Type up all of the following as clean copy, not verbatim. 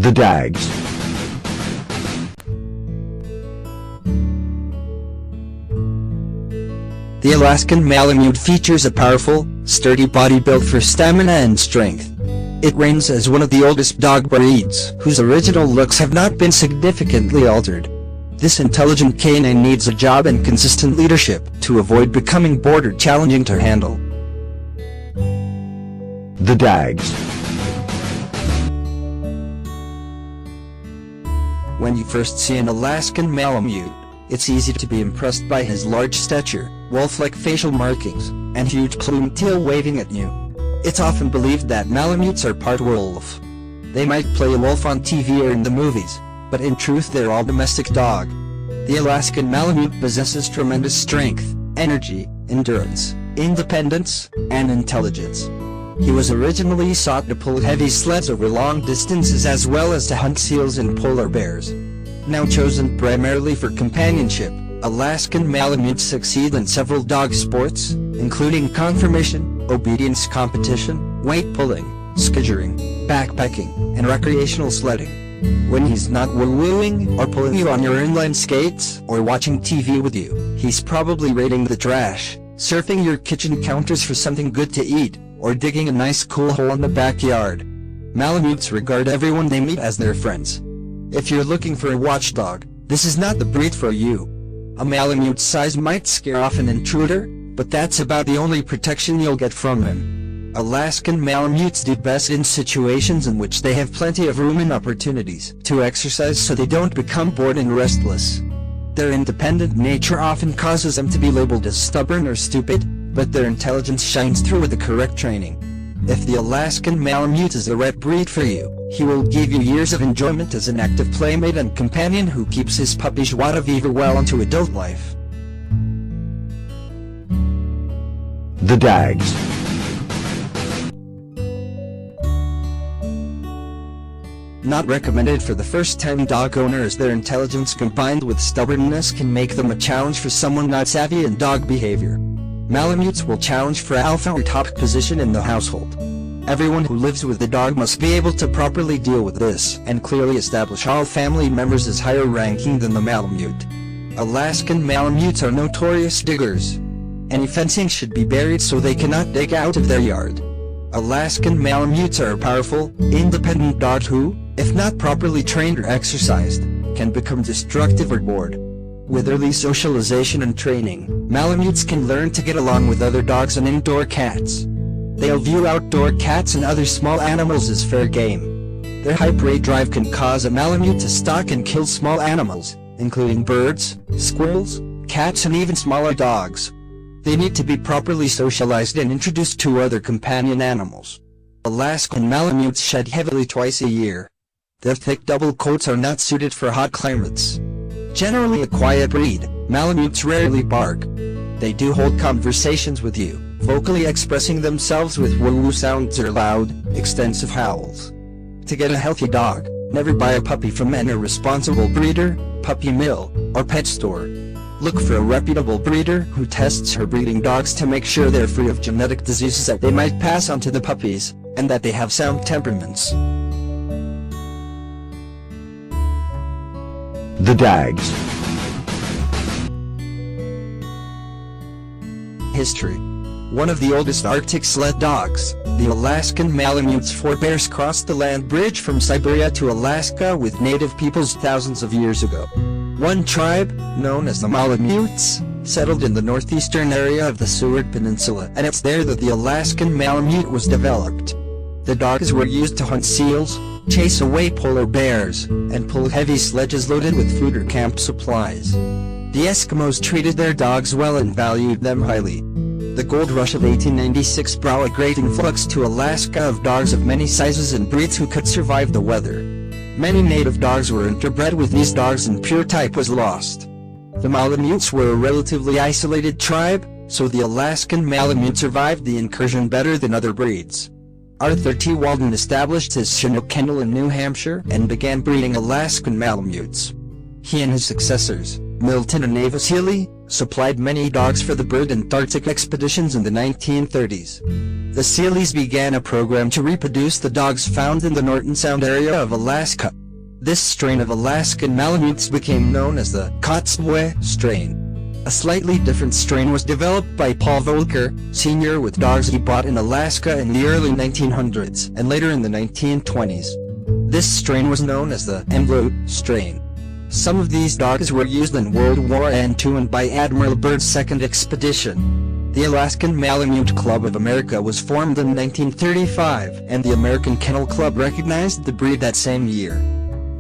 The Dags. The Alaskan Malamute features a powerful, sturdy body built for stamina and strength. It reigns as one of the oldest dog breeds, whose original looks have not been significantly altered. This intelligent canine needs a job and consistent leadership to avoid becoming bored or challenging to handle. The Dags. When you first see an Alaskan Malamute, it's easy to be impressed by his large stature, wolf-like facial markings, and huge plumed tail waving at you. It's often believed that Malamutes are part wolf. They might play a wolf on TV or in the movies, but in truth they're all domestic dog. The Alaskan Malamute possesses tremendous strength, energy, endurance, independence, and intelligence. He was originally sought to pull heavy sleds over long distances as well as to hunt seals and polar bears. Now chosen primarily for companionship, Alaskan Malamutes succeed in several dog sports, including conformation, obedience competition, weight pulling, skiddering, backpacking, and recreational sledding. When he's not woo-wooing or pulling you on your inline skates or watching TV with you, he's probably raiding the trash, surfing your kitchen counters for something good to eat, or digging a nice cool hole in the backyard. Malamutes regard everyone they meet as their friends. If you're looking for a watchdog, this is not the breed for you. A Malamute's size might scare off an intruder, but that's about the only protection you'll get from him. Alaskan Malamutes do best in situations in which they have plenty of room and opportunities to exercise so they don't become bored and restless. Their independent nature often causes them to be labeled as stubborn or stupid, but their intelligence shines through with the correct training. If the Alaskan Malamute is the right breed for you, he will give you years of enjoyment as an active playmate and companion who keeps his puppy joie de vivre well into adult life. The Dags. Not recommended for the first-time dog owner, as their intelligence combined with stubbornness can make them a challenge for someone not savvy in dog behavior. Malamutes will challenge for alpha or top position in the household. Everyone who lives with the dog must be able to properly deal with this and clearly establish all family members as higher ranking than the Malamute. Alaskan Malamutes are notorious diggers. Any fencing should be buried so they cannot dig out of their yard. Alaskan Malamutes are a powerful, independent dog who, if not properly trained or exercised, can become destructive or bored. With early socialization and training, Malamutes can learn to get along with other dogs and indoor cats. They'll view outdoor cats and other small animals as fair game. Their high prey drive can cause a Malamute to stalk and kill small animals, including birds, squirrels, cats, and even smaller dogs. They need to be properly socialized and introduced to other companion animals. Alaskan Malamutes shed heavily twice a year. Their thick double coats are not suited for hot climates. Generally a quiet breed, Malamutes rarely bark. They do hold conversations with you, vocally expressing themselves with woo-woo sounds or loud, extensive howls. To get a healthy dog, never buy a puppy from an irresponsible breeder, puppy mill, or pet store. Look for a reputable breeder who tests her breeding dogs to make sure they're free of genetic diseases that they might pass on to the puppies, and that they have sound temperaments. The Dags. History. One of the oldest Arctic sled dogs, the Alaskan Malamute's forebears crossed the land bridge from Siberia to Alaska with native peoples thousands of years ago. One tribe, known as the Malamutes, settled in the northeastern area of the Seward Peninsula, and it's there that the Alaskan Malamute was developed. The dogs were used to hunt seals, chase away polar bears, and pull heavy sledges loaded with food or camp supplies. The Eskimos treated their dogs well and valued them highly. The gold rush of 1896 brought a great influx to Alaska of dogs of many sizes and breeds who could survive the weather. Many native dogs were interbred with these dogs and pure type was lost. The Malamutes were a relatively isolated tribe, so the Alaskan Malamute survived the incursion better than other breeds. Arthur T. Walden established his Chinook kennel in New Hampshire and began breeding Alaskan Malamutes. He and his successors, Milton and Avis Healy, supplied many dogs for the bird Antarctic expeditions in the 1930s. The Sealeys began a program to reproduce the dogs found in the Norton Sound area of Alaska. This strain of Alaskan Malamutes became known as the Kotzebue strain. A slightly different strain was developed by Paul Volcker, Sr. with dogs he bought in Alaska in the early 1900s and later in the 1920s. This strain was known as the Emblot strain. Some of these dogs were used in World War II and by Admiral Byrd's second expedition. The Alaskan Malamute Club of America was formed in 1935, and the American Kennel Club recognized the breed that same year.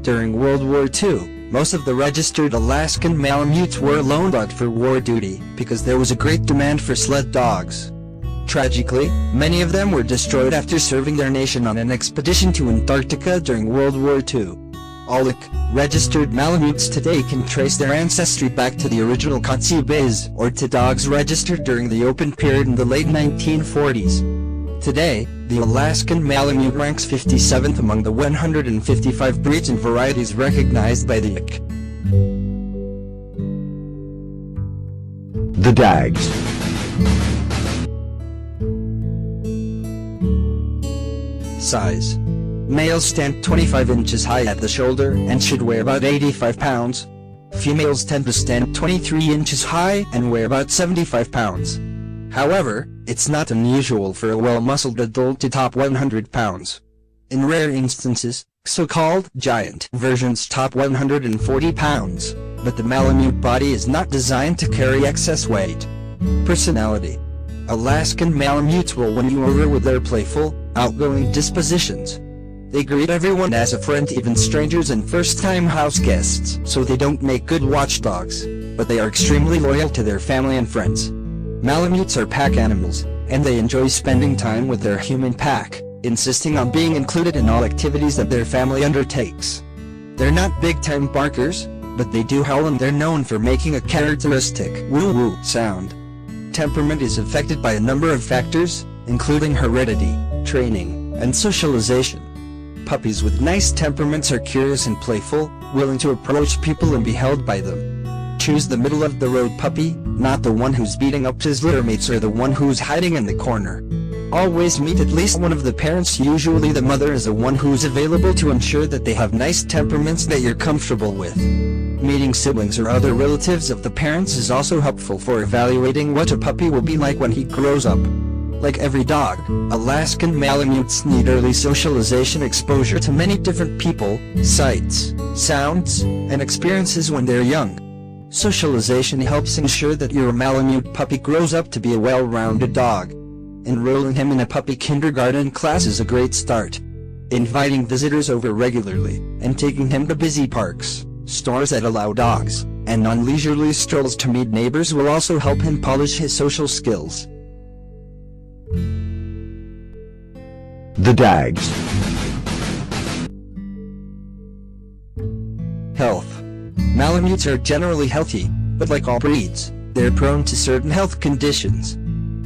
During World War II, most of the registered Alaskan Malamutes were loaned out for war duty because there was a great demand for sled dogs. Tragically, many of them were destroyed after serving their nation on an expedition to Antarctica during World War II. All registered Malamutes today can trace their ancestry back to the original Kotzebues or to dogs registered during the open period in the late 1940s. Today, the Alaskan Malamute ranks 57th among the 155 breeds and varieties recognized by the IC. The Dags. Size. Males stand 25 inches high at the shoulder and should weigh about 85 pounds. Females tend to stand 23 inches high and weigh about 75 pounds. However, it's not unusual for a well-muscled adult to top 100 pounds. In rare instances, so-called giant versions top 140 pounds, but the Malamute body is not designed to carry excess weight. Personality. Alaskan Malamutes will win you over with their playful, outgoing dispositions. They greet everyone as a friend, even strangers and first-time house guests, so they don't make good watchdogs, but they are extremely loyal to their family and friends. Malamutes are pack animals, and they enjoy spending time with their human pack, insisting on being included in all activities that their family undertakes. They're not big-time barkers, but they do howl, and they're known for making a characteristic woo-woo sound. Temperament is affected by a number of factors, including heredity, training, and socialization. Puppies with nice temperaments are curious and playful, willing to approach people and be held by them. Choose the middle-of-the-road puppy, not the one who's beating up his littermates or the one who's hiding in the corner. Always meet at least one of the parents, usually the mother is the one who's available to ensure that they have nice temperaments that you're comfortable with. Meeting siblings or other relatives of the parents is also helpful for evaluating what a puppy will be like when he grows up. Like every dog, Alaskan Malamutes need early socialization, exposure to many different people, sights, sounds, and experiences when they're young. Socialization helps ensure that your Malamute puppy grows up to be a well-rounded dog. Enrolling him in a puppy kindergarten class is a great start. Inviting visitors over regularly, and taking him to busy parks, stores that allow dogs, and on leisurely strolls to meet neighbors will also help him polish his social skills. The Dags. Health. Malamutes are generally healthy, but like all breeds, they're prone to certain health conditions.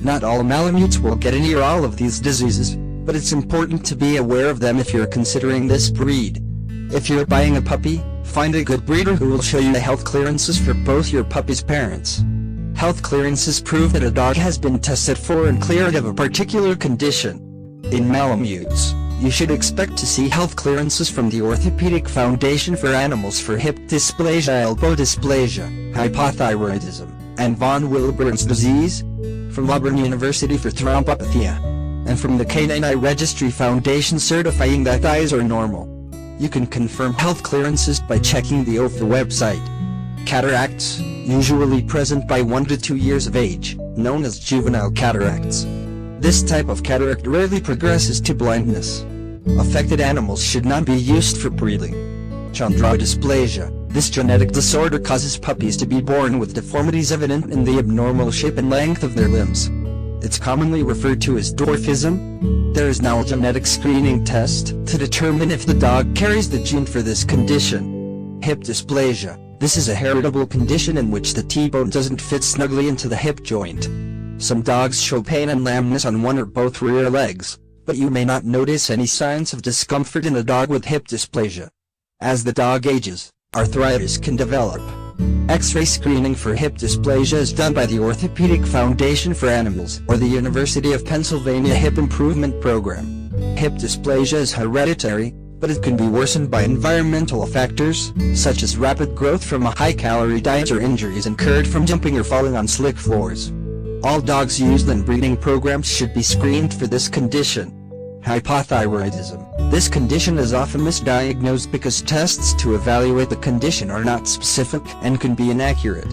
Not all Malamutes will get any or all of these diseases, but it's important to be aware of them if you're considering this breed. If you're buying a puppy, find a good breeder who will show you the health clearances for both your puppy's parents. Health clearances prove that a dog has been tested for and cleared of a particular condition. In Malamutes, you should expect to see health clearances from the Orthopedic Foundation for Animals for hip dysplasia, elbow dysplasia, hypothyroidism, and von Willebrand's disease, from Auburn University for thrombopathia, and from the Canine Eye Registry Foundation certifying that eyes are normal. You can confirm health clearances by checking the OFA website. Cataracts, usually present by 1 to 2 years of age, known as juvenile cataracts. This type of cataract rarely progresses to blindness. Affected animals should not be used for breeding. Chondrodysplasia. This genetic disorder causes puppies to be born with deformities evident in the abnormal shape and length of their limbs. It's commonly referred to as dwarfism. There is now a genetic screening test to determine if the dog carries the gene for this condition. Hip dysplasia. This is a heritable condition in which the T-bone doesn't fit snugly into the hip joint. Some dogs show pain and lameness on one or both rear legs, but you may not notice any signs of discomfort in a dog with hip dysplasia. As the dog ages, arthritis can develop. X-ray screening for hip dysplasia is done by the Orthopedic Foundation for Animals or the University of Pennsylvania Hip Improvement Program. Hip dysplasia is hereditary, but it can be worsened by environmental factors, such as rapid growth from a high-calorie diet or injuries incurred from jumping or falling on slick floors. All dogs used in breeding programs should be screened for this condition. Hypothyroidism. This condition is often misdiagnosed because tests to evaluate the condition are not specific and can be inaccurate.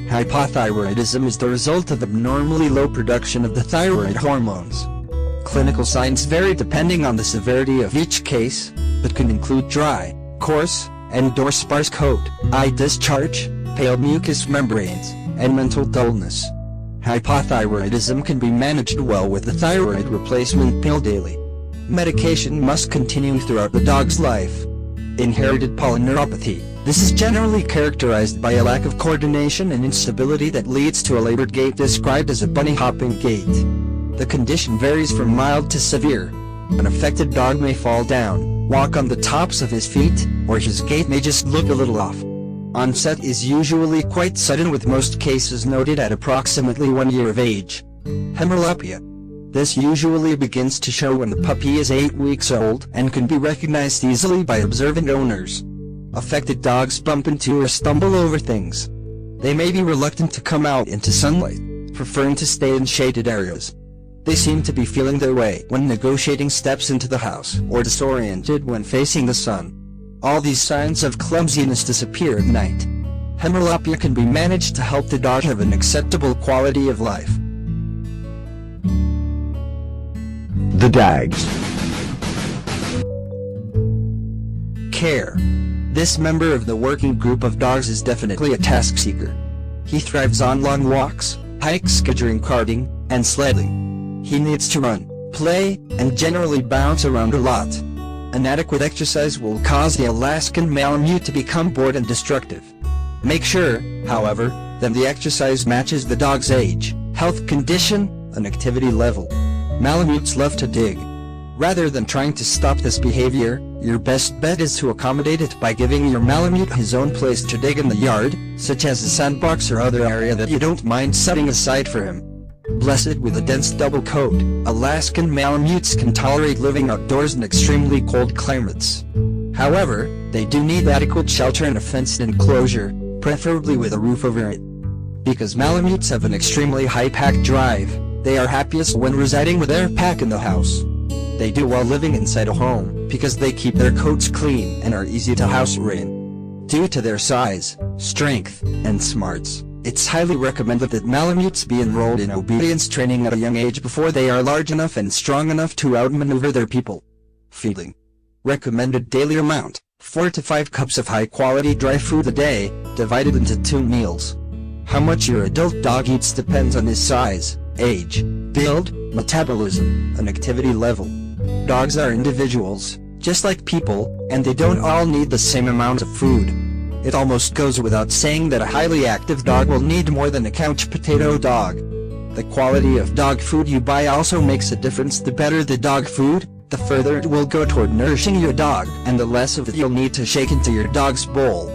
Hypothyroidism is the result of abnormally low production of the thyroid hormones. Clinical signs vary depending on the severity of each case, but can include dry, coarse, and/or sparse coat, eye discharge, pale mucous membranes, and mental dullness. Hypothyroidism can be managed well with the thyroid replacement pill daily. Medication must continue throughout the dog's life. Inherited polyneuropathy. This is generally characterized by a lack of coordination and instability that leads to a labored gait described as a bunny hopping gait. The condition varies from mild to severe. An affected dog may fall down, walk on the tops of his feet, or his gait may just look a little off. Onset is usually quite sudden, with most cases noted at approximately 1 year of age. Hemorrhapia. This usually begins to show when the puppy is 8 weeks old and can be recognized easily by observant owners. Affected dogs bump into or stumble over things. They may be reluctant to come out into sunlight, preferring to stay in shaded areas. They seem to be feeling their way when negotiating steps into the house, or disoriented when facing the sun. All these signs of clumsiness disappear at night. Hemorrhapia can be managed to help the dog have an acceptable quality of life. The Dags. Care. This member of the working group of dogs is definitely a task seeker. He thrives on long walks, hikes during carting, and sledding. He needs to run, play, and generally bounce around a lot. Inadequate exercise will cause the Alaskan Malamute to become bored and destructive. Make sure, however, that the exercise matches the dog's age, health condition, and activity level. Malamutes love to dig. Rather than trying to stop this behavior, your best bet is to accommodate it by giving your Malamute his own place to dig in the yard, such as a sandbox or other area that you don't mind setting aside for him. Blessed with a dense double coat, Alaskan Malamutes can tolerate living outdoors in extremely cold climates. However, they do need adequate shelter and a fenced enclosure, preferably with a roof over it. Because Malamutes have an extremely high pack drive, they are happiest when residing with their pack in the house. They do well living inside a home, because they keep their coats clean and are easy to house in. Due to their size, strength, and smarts, it's highly recommended that Malamutes be enrolled in obedience training at a young age before they are large enough and strong enough to outmaneuver their people. Feeding. Recommended daily amount, 4 to 5 cups of high-quality dry food a day, divided into 2 meals. How much your adult dog eats depends on his size, age, build, metabolism, and activity level. Dogs are individuals, just like people, and they don't all need the same amount of food. It almost goes without saying that a highly active dog will need more than a couch potato dog. The quality of dog food you buy also makes a difference. The better the dog food, the further it will go toward nourishing your dog, and the less of it you'll need to shake into your dog's bowl.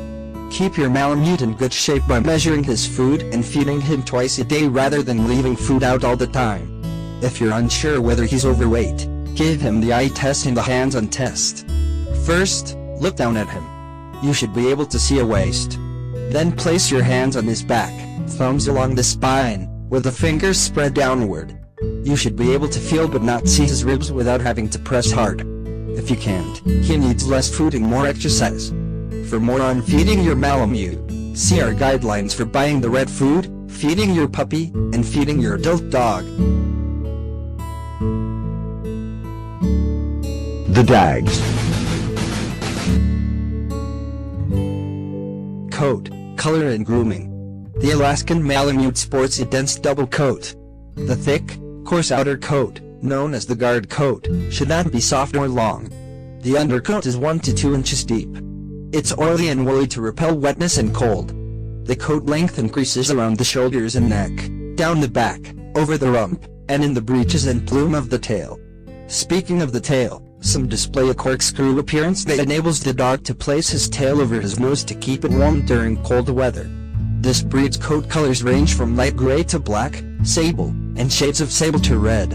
Keep your Malamute in good shape by measuring his food and feeding him twice a day rather than leaving food out all the time. If you're unsure whether he's overweight, give him the eye test and the hands-on test. First, look down at him. You should be able to see a waist. Then place your hands on his back, thumbs along the spine, with the fingers spread downward. You should be able to feel but not see his ribs without having to press hard. If you can't, he needs less food and more exercise. For more on feeding your Malamute, see our guidelines for buying the red food, feeding your puppy, and feeding your adult dog. The Dags. Coat, color and grooming. The Alaskan Malamute sports a dense double coat. The thick, coarse outer coat, known as the guard coat, should not be soft or long. The undercoat is 1 to 2 inches deep. It's oily and woolly to repel wetness and cold. The coat length increases around the shoulders and neck, down the back, over the rump, and in the breeches and plume of the tail. Speaking of the tail, Some display a corkscrew appearance that enables the dog to place his tail over his nose to keep it warm during cold weather. This breed's coat colors range from light gray to black, sable, and shades of sable to red.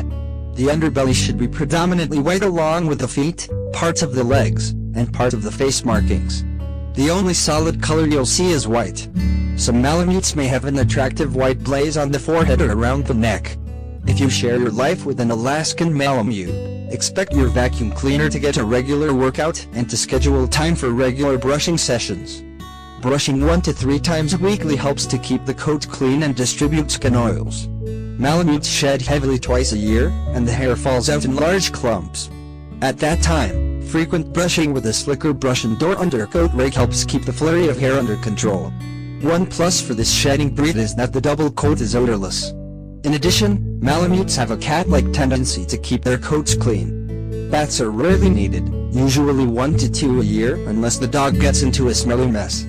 The underbelly should be predominantly white along with the feet, parts of the legs, and part of the face markings. The only solid color you'll see is white. Some Malamutes may have an attractive white blaze on the forehead or around the neck. If you share your life with an Alaskan Malamute, expect your vacuum cleaner to get a regular workout and to schedule time for regular brushing sessions. Brushing 1 to 3 times weekly helps to keep the coat clean and distribute skin oils. Malamutes shed heavily twice a year, and the hair falls out in large clumps. At that time, frequent brushing with a slicker brush and undercoat rake helps keep the flurry of hair under control. One plus for this shedding breed is that the double coat is odorless. In addition, Malamutes have a cat-like tendency to keep their coats clean. Baths are rarely needed, usually 1 to 2 a year unless the dog gets into a smelly mess.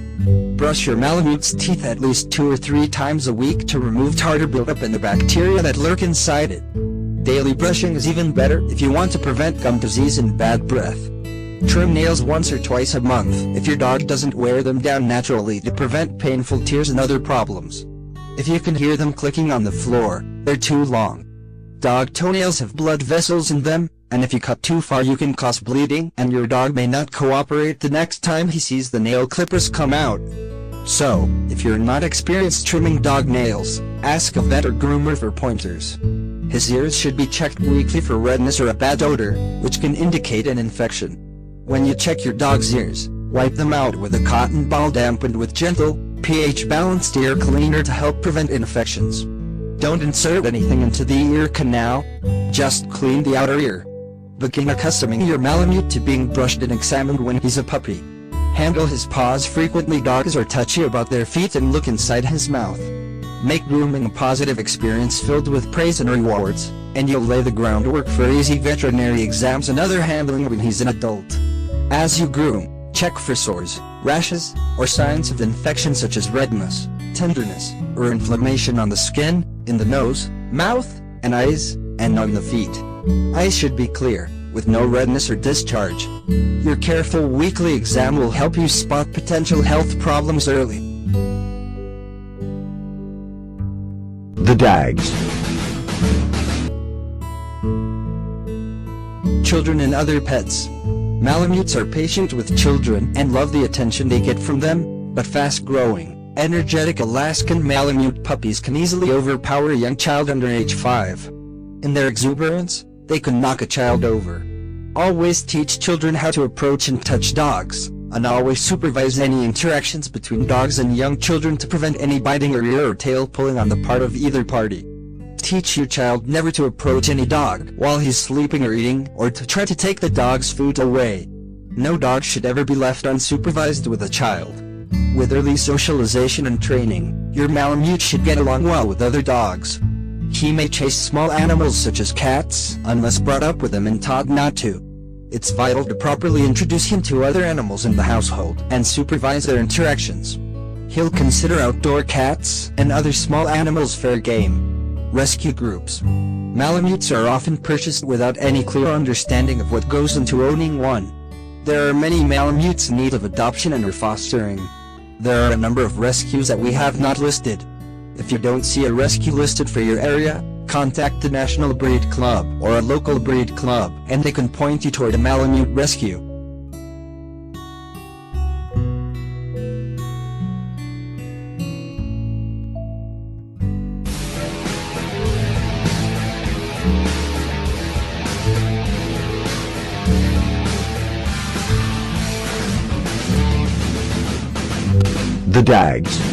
Brush your Malamute's teeth at least 2 or 3 times a week to remove tartar buildup and the bacteria that lurk inside it. Daily brushing is even better if you want to prevent gum disease and bad breath. Trim nails once or twice a month if your dog doesn't wear them down naturally to prevent painful tears and other problems. If you can hear them clicking on the floor, they're too long. Dog toenails have blood vessels in them, and if you cut too far you can cause bleeding and your dog may not cooperate the next time he sees the nail clippers come out. So, if you're not experienced trimming dog nails, ask a vet or groomer for pointers. His ears should be checked weekly for redness or a bad odor, which can indicate an infection. When you check your dog's ears, wipe them out with a cotton ball dampened with gentle, pH-balanced ear cleaner to help prevent infections. Don't insert anything into the ear canal, just clean the outer ear. Begin accustoming your Malamute to being brushed and examined when he's a puppy. Handle his paws frequently. Dogs are touchy about their feet and look inside his mouth. Make grooming a positive experience filled with praise and rewards, and you'll lay the groundwork for easy veterinary exams and other handling when he's an adult. As you groom, check for sores, rashes, or signs of infection such as redness, tenderness, or inflammation on the skin, in the nose, mouth, and eyes, and on the feet. Eyes should be clear, with no redness or discharge. Your careful weekly exam will help you spot potential health problems early. The Dags. Children and other pets. Malamutes are patient with children and love the attention they get from them, but fast-growing, energetic Alaskan Malamute puppies can easily overpower a young child under age 5. In their exuberance, they can knock a child over. Always teach children how to approach and touch dogs, and always supervise any interactions between dogs and young children to prevent any biting or ear or tail pulling on the part of either party. Teach your child never to approach any dog while he's sleeping or eating, or to try to take the dog's food away. No dog should ever be left unsupervised with a child. With early socialization and training, your Malamute should get along well with other dogs. He may chase small animals such as cats, unless brought up with them and taught not to. It's vital to properly introduce him to other animals in the household and supervise their interactions. He'll consider outdoor cats and other small animals fair game. Rescue groups. Malamutes are often purchased without any clear understanding of what goes into owning one. There are many Malamutes in need of adoption and or fostering. There are a number of rescues that we have not listed. If you don't see a rescue listed for your area, contact the National Breed Club or a local breed club and they can point you toward a Malamute rescue. The Dags.